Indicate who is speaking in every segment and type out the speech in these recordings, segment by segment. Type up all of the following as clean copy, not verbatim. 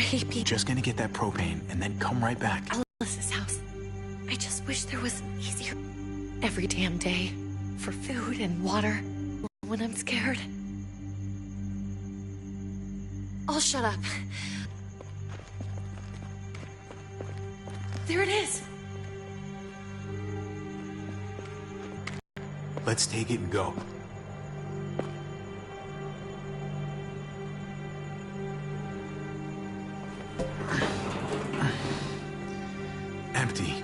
Speaker 1: hate being...
Speaker 2: Just gonna get that propane and then come right back.
Speaker 1: Alice's house. I just wish there was easier... Every damn day. For food and water. When I'm scared. I'll shut up. There it is.
Speaker 2: Let's take it and go. Empty.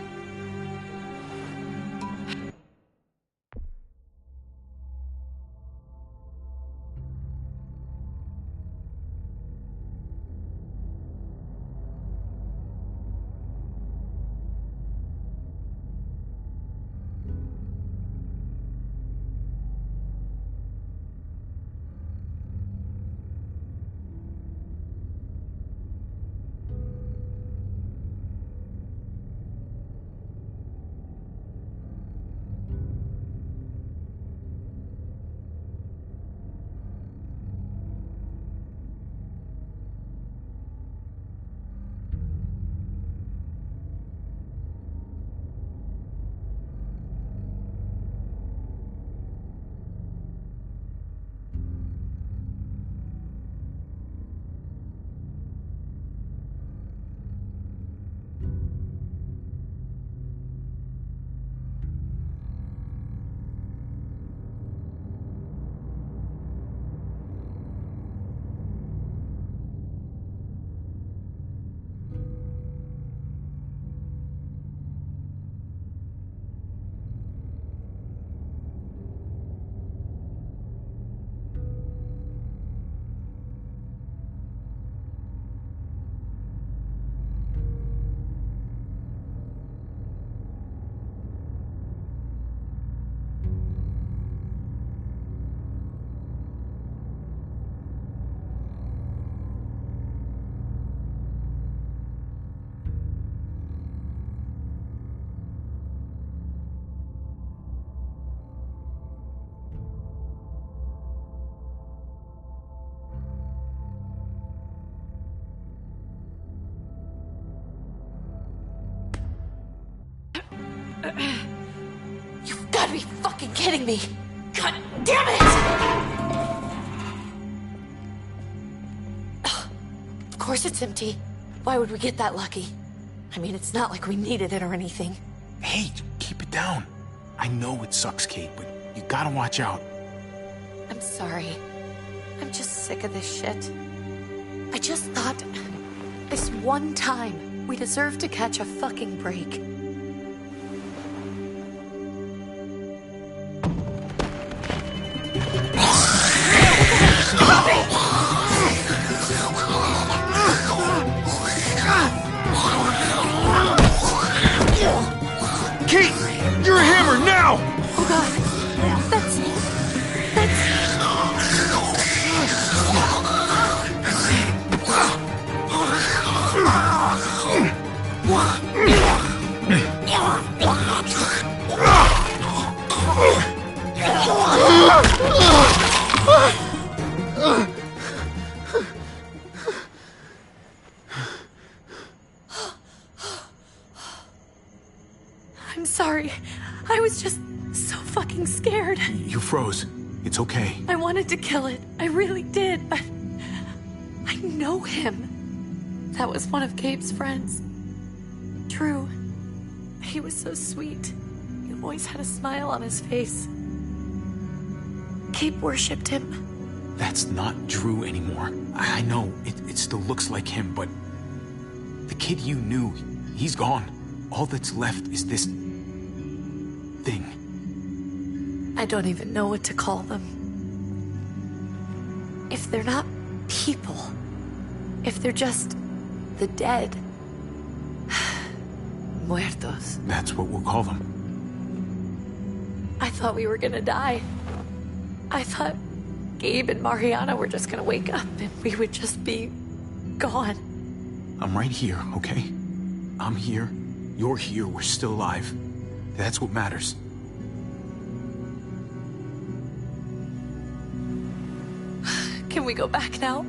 Speaker 1: You've got to be fucking kidding me! God damn it! Of course it's empty. Why would we get that lucky? I mean, it's not like we needed it or anything.
Speaker 2: Hey, keep it down. I know it sucks, Kate, but you gotta watch out.
Speaker 1: I'm sorry. I'm just sick of this shit. I just thought, this one time, we deserve to catch a fucking break.
Speaker 2: Kate! You're a hammer now!
Speaker 1: Oh god. That's... I'm sorry. I was just so fucking scared.
Speaker 2: You froze. It's okay.
Speaker 1: I wanted to kill it. I really did, but... I know him. That was one of Gabe's friends. Drew. He was so sweet. He always had a smile on his face. Gabe worshipped him.
Speaker 2: That's not Drew anymore. I know, it still looks like him, but... The kid you knew, he's gone. All that's left is this... thing.
Speaker 1: I don't even know what to call them. If they're not people, if they're just the dead, muertos.
Speaker 2: That's what we'll call them.
Speaker 1: I thought we were gonna die. I thought Gabe and Mariana were just gonna wake up and we would just be gone.
Speaker 2: I'm right here, okay? I'm here, you're here, we're still alive. That's what matters.
Speaker 1: Can we go back now?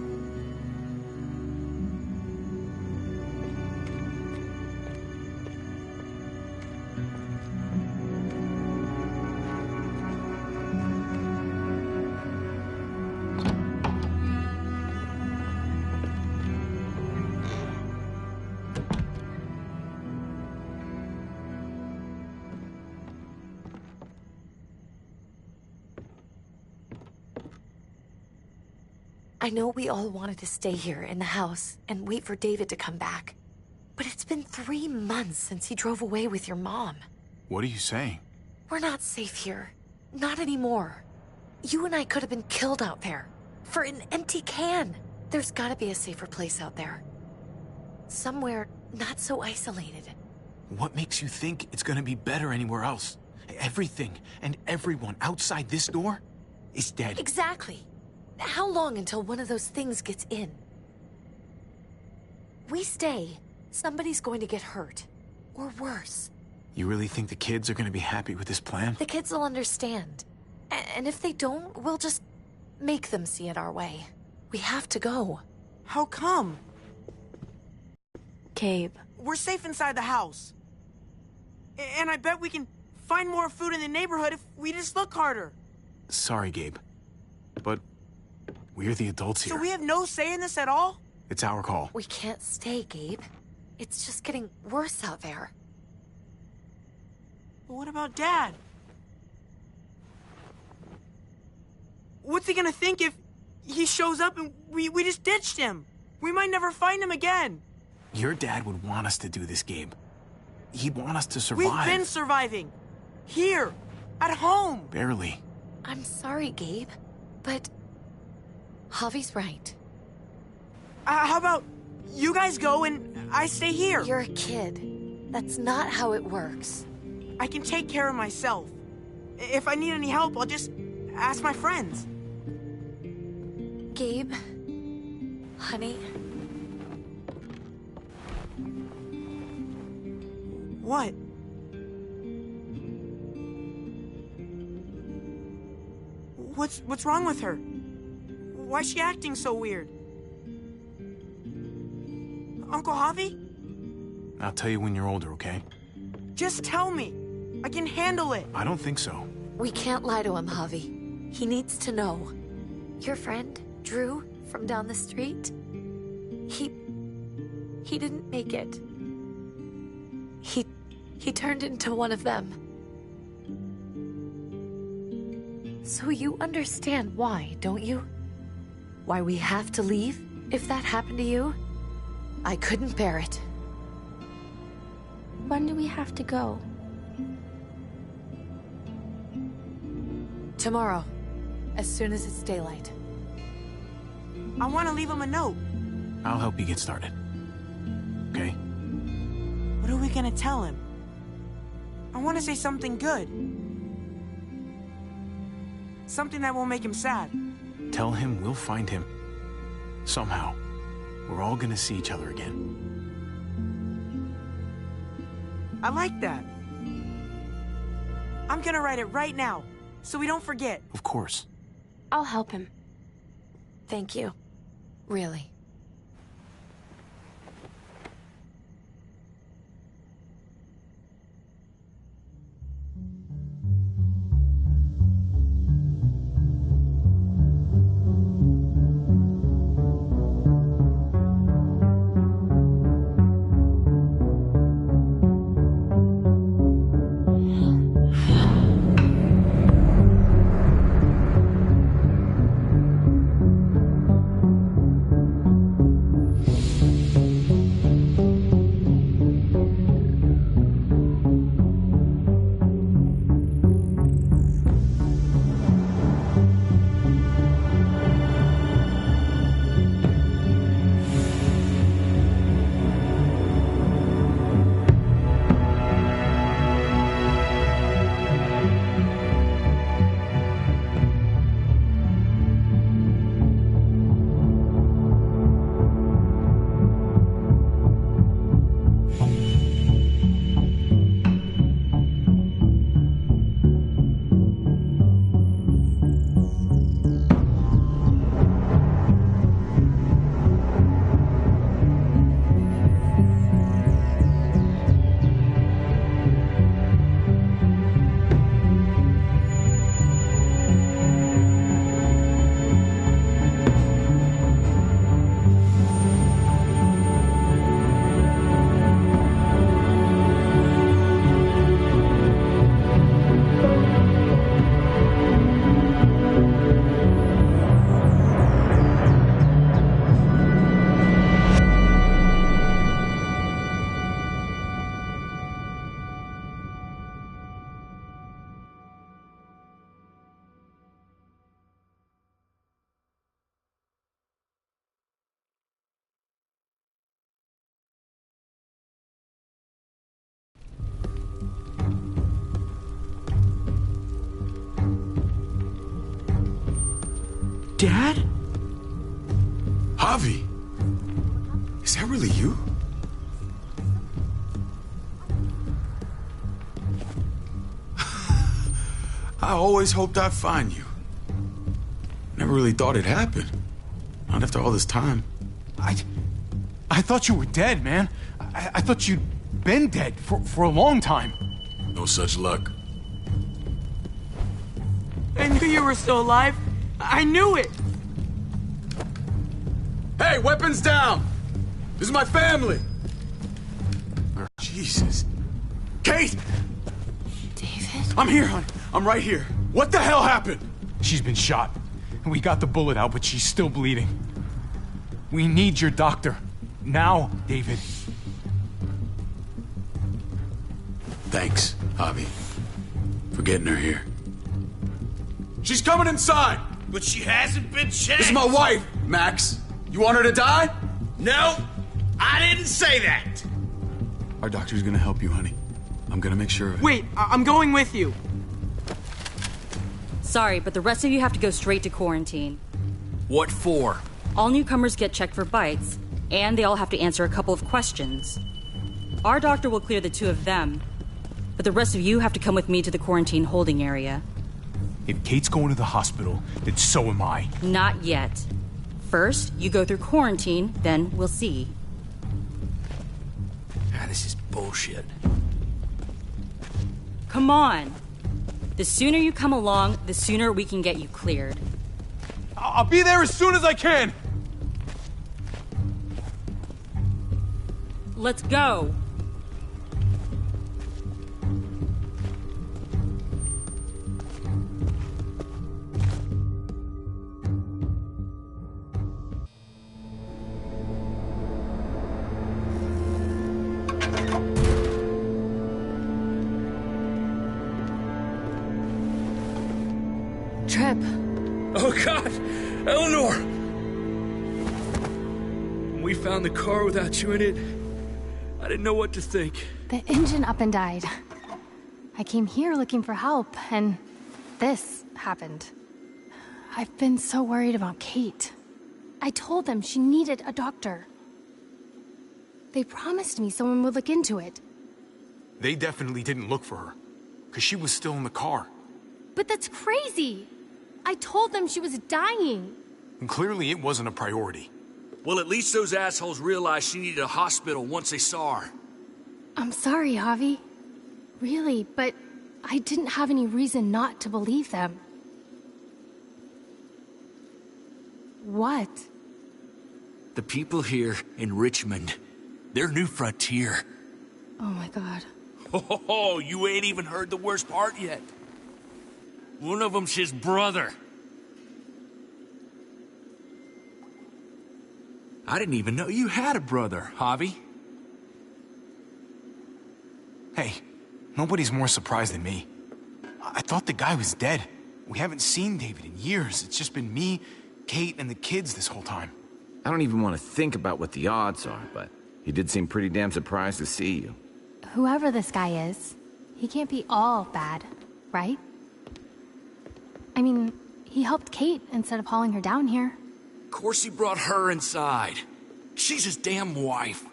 Speaker 1: I know we all wanted to stay here in the house and wait for David to come back. But it's been 3 months since he drove away with your mom.
Speaker 2: What are you saying?
Speaker 1: We're not safe here. Not anymore. You and I could have been killed out there. For an empty can. There's gotta be a safer place out there. Somewhere not so isolated.
Speaker 2: What makes you think it's gonna be better anywhere else? Everything and everyone outside this door is dead.
Speaker 1: Exactly. How long until one of those things gets in? We stay, somebody's going to get hurt. Or worse.
Speaker 2: You really think the kids are gonna be happy with this plan?
Speaker 1: The kids will understand. And if they don't, we'll just make them see it our way. We have to go.
Speaker 3: How come?
Speaker 1: Gabe.
Speaker 3: We're safe inside the house. And I bet we can find more food in the neighborhood if we just look harder.
Speaker 2: Sorry, Gabe. But we're the adults here.
Speaker 3: So we have no say in this at all?
Speaker 2: It's our call.
Speaker 1: We can't stay, Gabe. It's just getting worse out there.
Speaker 3: But what about Dad? What's he gonna think if he shows up and we just ditched him? We might never find him again.
Speaker 2: Your dad would want us to do this, Gabe. He'd want us to survive.
Speaker 3: We've been surviving. Here. At home.
Speaker 2: Barely.
Speaker 1: I'm sorry, Gabe, but Javi's right.
Speaker 3: How about you guys go and I stay here?
Speaker 1: You're a kid. That's not how it works.
Speaker 3: I can take care of myself. If I need any help, I'll just ask my friends.
Speaker 1: Gabe, honey,
Speaker 3: What? What's wrong with her? Why's she acting so weird? Uncle Javi?
Speaker 2: I'll tell you when you're older, okay?
Speaker 3: Just tell me. I can handle it.
Speaker 2: I don't think so.
Speaker 1: we can't lie to him, Javi. He needs to know. Your friend, Drew, from down the street, he didn't make it. He turned into one of them. So you understand why, don't you? Why we have to leave if that happened to you? I couldn't bear it.
Speaker 4: When do we have to go?
Speaker 1: Tomorrow, as soon as it's daylight.
Speaker 3: I want to leave him a note.
Speaker 2: I'll help you get started. Okay?
Speaker 3: What are we gonna tell him? I want to say something good. Something that won't make him sad.
Speaker 2: Tell him we'll find him. Somehow. We're all gonna see each other again.
Speaker 3: I like that. I'm gonna write it right now, so we don't forget.
Speaker 2: Of course.
Speaker 4: I'll help him.
Speaker 1: Thank you. Really.
Speaker 3: Dad?
Speaker 2: Javi! Is that really you? I always hoped I'd find you. Never really thought it'd happen. Not after all this time.
Speaker 5: I thought you were dead, man. I thought you'd been dead for a long time.
Speaker 2: No such luck.
Speaker 3: I knew you were still alive. I knew it.
Speaker 2: Hey, weapons down! This is my family! Jesus. Kate!
Speaker 1: David?
Speaker 2: I'm here, hon. I'm right here. What the hell happened?
Speaker 5: She's been shot. And we got the bullet out, but she's still bleeding. We need your doctor. Now, David.
Speaker 2: Thanks, Javi, for getting her here. She's coming inside!
Speaker 6: But she hasn't been checked.
Speaker 2: This is my wife, Max. You want her to die?
Speaker 6: No, I didn't say that.
Speaker 2: Our doctor's gonna help you, honey. I'm gonna make sure of it.
Speaker 3: Wait, I'm going with you.
Speaker 7: Sorry, but the rest of you have to go straight to quarantine.
Speaker 6: What for?
Speaker 7: All newcomers get checked for bites, and they all have to answer a couple of questions. Our doctor will clear the two of them, but the rest of you have to come with me to the quarantine holding area.
Speaker 5: If Kate's going to the hospital, then so am I.
Speaker 7: Not yet. First, you go through quarantine, then we'll see.
Speaker 6: This is bullshit.
Speaker 7: Come on. The sooner you come along, the sooner we can get you cleared.
Speaker 5: I'll be there as soon as I can.
Speaker 7: Let's go.
Speaker 1: Trip.
Speaker 6: Oh, God! Eleanor! When we found the car without you in it, I didn't know what to think.
Speaker 8: The engine up and died. I came here looking for help, and this happened. I've been so worried about Kate. I told them she needed a doctor. They promised me someone would look into it.
Speaker 2: They definitely didn't look for her, because she was still in the car.
Speaker 8: But that's crazy! I told them she was dying.
Speaker 2: And clearly it wasn't a priority.
Speaker 6: Well, at least those assholes realized she needed a hospital once they saw her.
Speaker 8: I'm sorry, Javi. Really, but I didn't have any reason not to believe them. What?
Speaker 6: The people here in Richmond, their new frontier.
Speaker 8: Oh my God.
Speaker 6: Oh, you ain't even heard the worst part yet. One of them's his brother. I didn't even know you had a brother, Javi.
Speaker 5: Hey, nobody's more surprised than me. I thought the guy was dead. We haven't seen David in years. It's just been me, Kate, and the kids this whole time.
Speaker 9: I don't even want to think about what the odds are, but he did seem pretty damn surprised to see you.
Speaker 8: Whoever this guy is, he can't be all bad, right? I mean, he helped Kate instead of hauling her down here.
Speaker 6: Of course he brought her inside. She's his damn wife.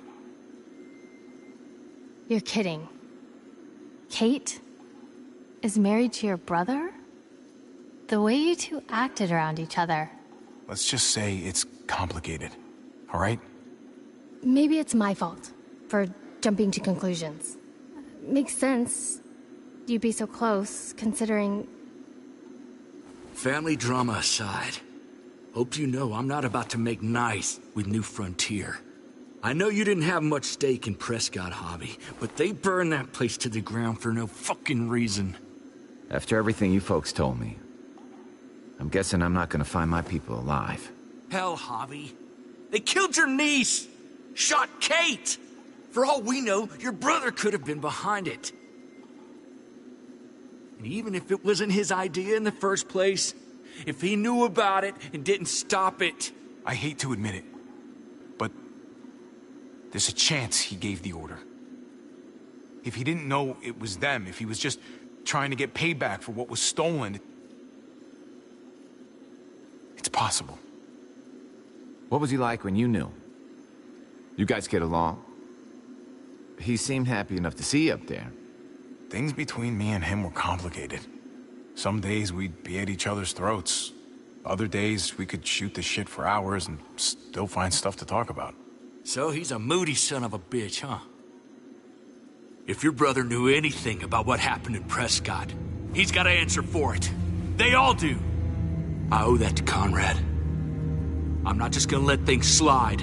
Speaker 8: You're kidding. Kate is married to your brother? The way you two acted around each other.
Speaker 5: Let's just say it's complicated, all right?
Speaker 8: Maybe it's my fault for jumping to conclusions. Makes sense. You'd be so close, considering...
Speaker 6: Family drama aside, hope you know I'm not about to make nice with New Frontier. I know you didn't have much stake in Prescott, Javi, but they burned that place to the ground for no fucking reason.
Speaker 9: After everything you folks told me, I'm guessing I'm not gonna find my people alive.
Speaker 6: Hell, Javi. They killed your niece! Shot Kate! For all we know, your brother could have been behind it. And even if it wasn't his idea in the first place, if he knew about it and didn't stop it...
Speaker 5: I hate to admit it, but there's a chance he gave the order. If he didn't know it was them, if he was just trying to get payback for what was stolen, it's possible. impossible.
Speaker 9: What was he like when you knew? You guys get along? He seemed happy enough to see you up there.
Speaker 5: Things between me and him were complicated. Some days we'd be at each other's throats. Other days we could shoot the shit for hours and still find stuff to talk about.
Speaker 6: So he's a moody son of a bitch, huh? If your brother knew anything about what happened in Prescott, he's got to answer for it. They all do. I owe that to Conrad. I'm not just gonna let things slide.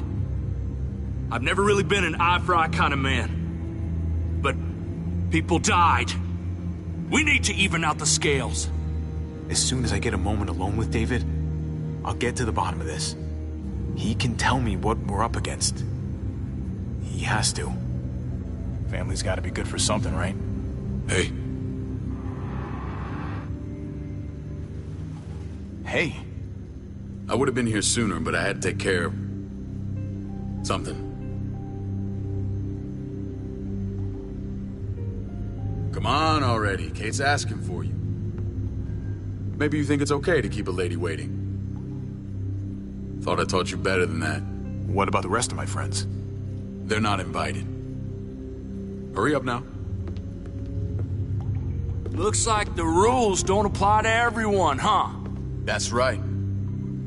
Speaker 6: I've never really been an eye-for-eye kind of man. But people died. We need to even out the scales.
Speaker 5: As soon as I get a moment alone with David, I'll get to the bottom of this. He can tell me what we're up against. He has to. Family's gotta be good for something, right?
Speaker 10: Hey.
Speaker 5: Hey.
Speaker 10: I would have been here sooner, but I had to take care of something. Come on already. Kate's asking for you. Maybe you think it's okay to keep a lady waiting. Thought I taught you better than that.
Speaker 5: What about the rest of my friends?
Speaker 10: They're not invited. Hurry up now.
Speaker 6: Looks like the rules don't apply to everyone, huh?
Speaker 10: That's right.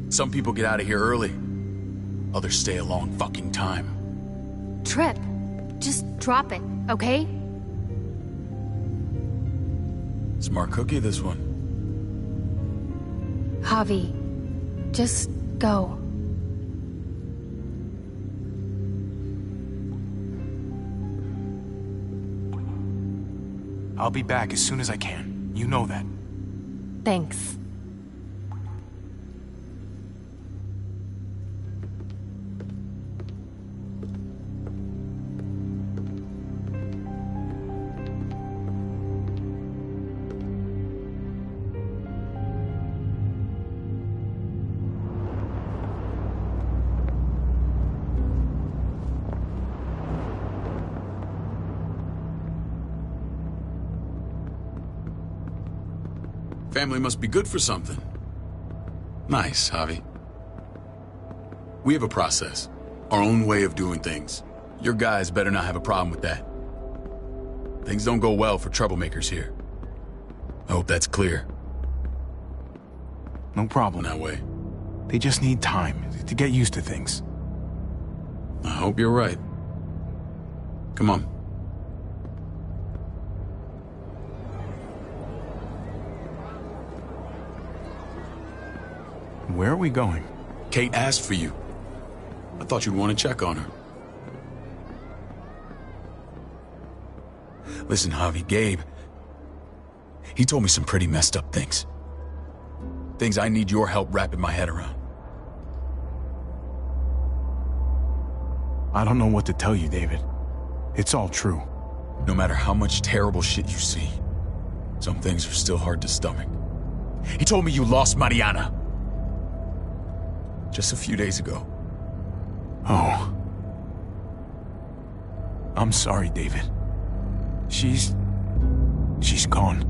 Speaker 10: Some people get out of here early. Others stay a long fucking time.
Speaker 8: Trip, just drop it, okay?
Speaker 10: Smart cookie, this one.
Speaker 8: Javi, just go.
Speaker 5: I'll be back as soon as I can. You know that.
Speaker 8: Thanks.
Speaker 10: Family must be good for something. Nice, Javi. We have a process, our own way of doing things. Your guys better not have a problem with that. Things don't go well for troublemakers here. I hope that's clear.
Speaker 5: No problem.
Speaker 10: That way.
Speaker 5: They just need time to get used to things.
Speaker 10: I hope you're right. Come on.
Speaker 5: Where are we going?
Speaker 10: Kate asked for you. I thought you'd want to check on her. Listen, Javi, Gabe, he told me some pretty messed up things. Things I need your help wrapping my head around.
Speaker 5: I don't know what to tell you, David. It's all true.
Speaker 10: No matter how much terrible shit you see, some things are still hard to stomach. He told me you lost Mariana. Just a few days ago.
Speaker 5: Oh. I'm sorry, David. She's gone.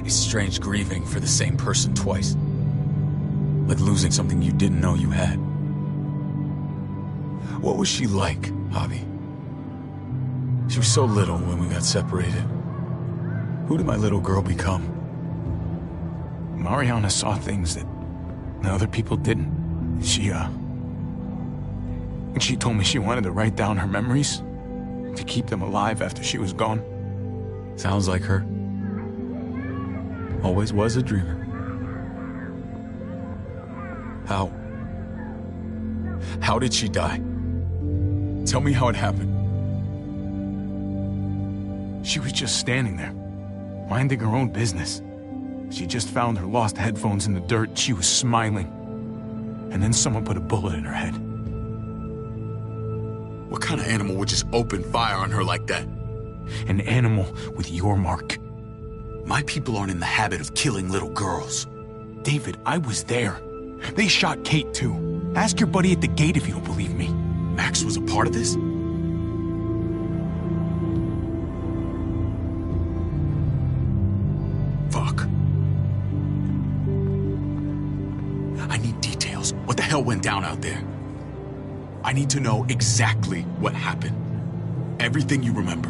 Speaker 10: It's strange grieving for the same person twice. Like losing something you didn't know you had. What was she like, Javi? She was so little when we got separated. Who did my little girl become?
Speaker 5: Mariana saw things that other people didn't. She told me she wanted to write down her memories to keep them alive after she was gone.
Speaker 10: Sounds like her. Always was a dreamer. How did she die? Tell me how it happened.
Speaker 5: She was just standing there, minding her own business. She just found her lost headphones in the dirt. She was smiling. And then someone put a bullet in her head.
Speaker 10: What kind of animal would just open fire on her like that?
Speaker 5: An animal with your mark.
Speaker 10: My people aren't in the habit of killing little girls.
Speaker 5: David, I was there. They shot Kate too. Ask your buddy at the gate if you don't believe me.
Speaker 10: Max was a part of this? hell went down out there? I need to know exactly what happened. Everything you remember.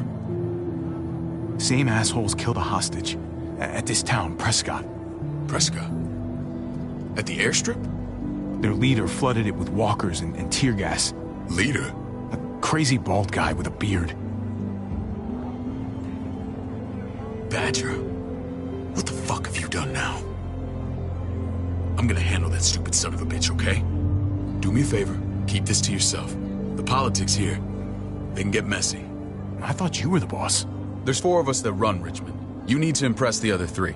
Speaker 2: Same assholes killed a hostage at this town, Prescott.
Speaker 10: Prescott? At the airstrip?
Speaker 2: Their leader flooded it with walkers and tear gas.
Speaker 10: Leader?
Speaker 2: A crazy bald guy with a beard.
Speaker 10: Badger, what the fuck have you done now? I'm gonna handle that stupid son of a bitch, okay? Do me a favor, keep this to yourself. The politics here, they can get messy.
Speaker 2: I thought you were the boss.
Speaker 10: There's 4 of us that run Richmond. You need to impress the other 3.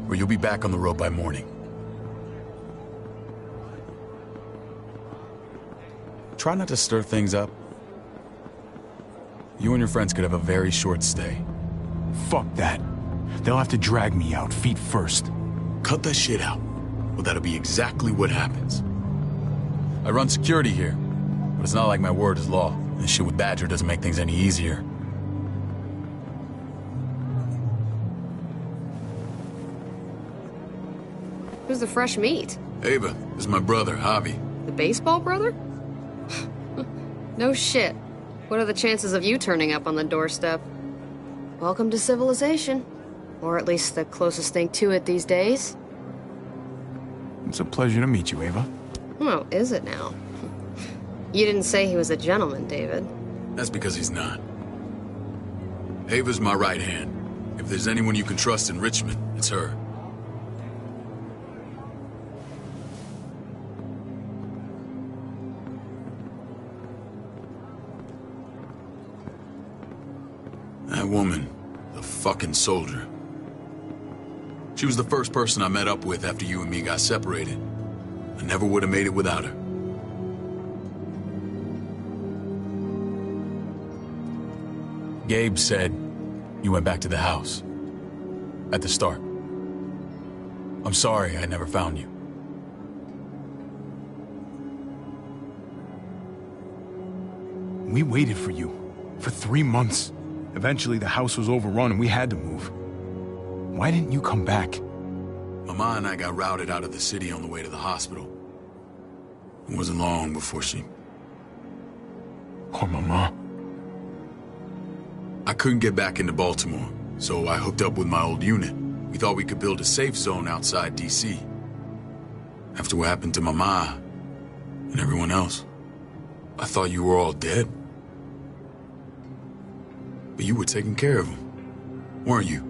Speaker 10: Or you'll be back on the road by morning. Try not to stir things up. You and your friends could have a very short stay.
Speaker 2: Fuck that. They'll have to drag me out, feet first.
Speaker 10: Cut that shit out. Well, that'll be exactly what happens. I run security here, but it's not like my word is law. And shit with Badger doesn't make things any easier.
Speaker 11: Who's the fresh meat?
Speaker 10: Ava, this is my brother, Javi.
Speaker 11: The baseball brother? No shit. What are the chances of you turning up on the doorstep? Welcome to civilization. Or at least the closest thing to it these days.
Speaker 2: It's a pleasure to meet you, Ava.
Speaker 11: Oh, is it now? You didn't say he was a gentleman, David.
Speaker 10: That's because he's not. Ava's my right hand. If there's anyone you can trust in Richmond, it's her. That woman, the fucking soldier. She was the first person I met up with after you and me got separated. I never would have made it without her. Gabe said you went back to the house. At the start. I'm sorry I never found you.
Speaker 2: We waited for you. For 3 months. Eventually the house was overrun and we had to move. Why didn't you come back?
Speaker 10: Mama and I got routed out of the city on the way to the hospital. It wasn't long before she...
Speaker 2: Poor Mama.
Speaker 10: I couldn't get back into Baltimore, so I hooked up with my old unit. We thought we could build a safe zone outside D.C. After what happened to Mama and everyone else, I thought you were all dead. But you were taking care of them, weren't you?